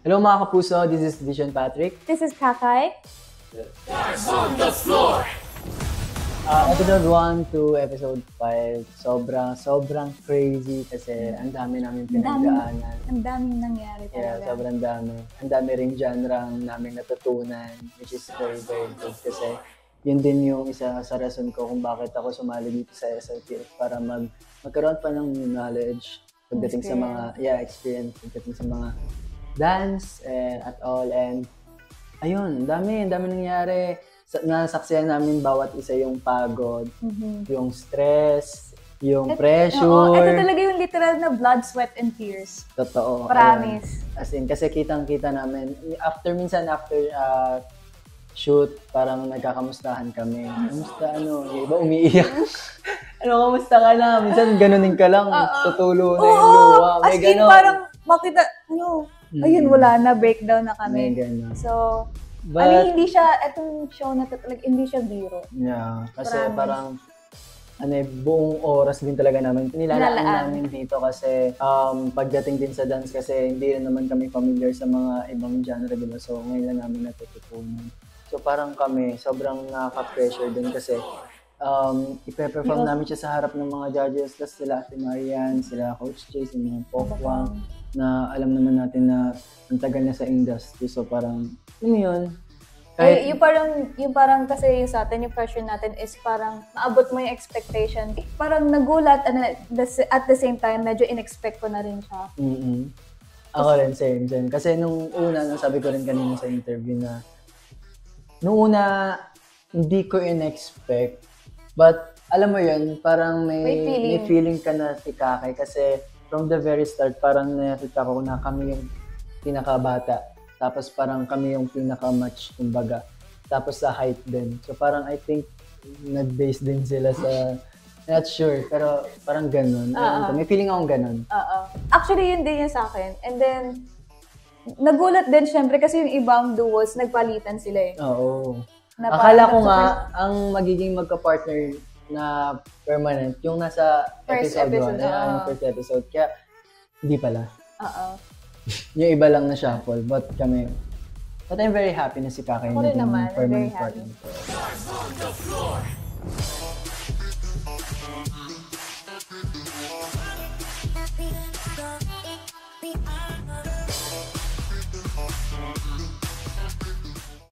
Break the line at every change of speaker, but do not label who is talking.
Hello mga kapuso, this is Vision Patrick.
This is Kakay.
Guys on the floor!
Episode 1 to episode 5, sobrang crazy kasi ang dami namin pinagdaanan.
Ang daming nangyari
Yeah,
talaga.
sobrang dami. Ang dami rin genre namin natutunan, which is very good kasi yun din yung isa sa rason ko kung bakit ako sumali dito sa SLTF para magkaroon pa ng knowledge pagdating sa mga experience pagdating sa mga dance at all. And ayun, ang dami nangyari. Nasaksihan namin bawat isa yung pagod, yung stress, yung pressure.
Ito talaga yung literal na blood, sweat, and tears.
Totoo.
Promise.
Ayun. As in, kasi kitang-kita namin, after shoot, parang nagkakamustahan kami. Kamusta yung iba umiiyak. Kamusta ka na? Minsan ganunin ka lang, tutulo na yung luha.
As in, parang makita, ayun, wala na, breakdown na kami.
May ganun.
So,
But,
hindi siya, etong show na to, talaga, hindi siya biro.
Yeah, kasi
Promise.
parang buong oras din talaga namin. Nilalaan namin dito kasi pagdating din sa dance kasi hindi rin naman kami familiar sa mga ibang genre, diba? So ngayon lang namin natututunan. So parang kami, sobrang nakaka-pressure din kasi ipe-perform namin siya sa harap ng mga judges, tapos sila Ate Marian, sila Coach Jay, si mga Pokwang, na alam naman natin na ang tagal na sa industry. So parang, yun.
Kahit, yung parang kasi yung sa atin, yung pressure natin is parang naabot mo yung expectation. Parang nagulat, at the same time, medyo in-expect ko na rin siya.
Ako rin, same. Kasi nung sabi ko rin kanina sa interview na, nung una, hindi ko in-expect. But, alam mo yun, parang may feeling ka na si Kakay. Kasi, from the very start, parang nakita ko na kami yung pinakabata. Tapos parang kami yung pinaka-match, kumbaga. Tapos sa height din. So parang I think, nag-base din sila sa, not sure, pero parang ganun. May feeling akong ganun.
Actually, yun din yung sa akin. And then, nagulat din syempre kasi yung ibang duos, nagpalitan sila eh.
Oo.
Na
Akala ko
parang
nga, ang magiging magka-partner na permanent, yung nasa
First
episode 1,
episode,
yung first episode. Kaya, hindi pala.
Oo.
Yung iba lang na shuffle, but I'm very happy na si Kakay
Ako rin naman, I'm very
permanent
happy.
partner.
Guys on the floor!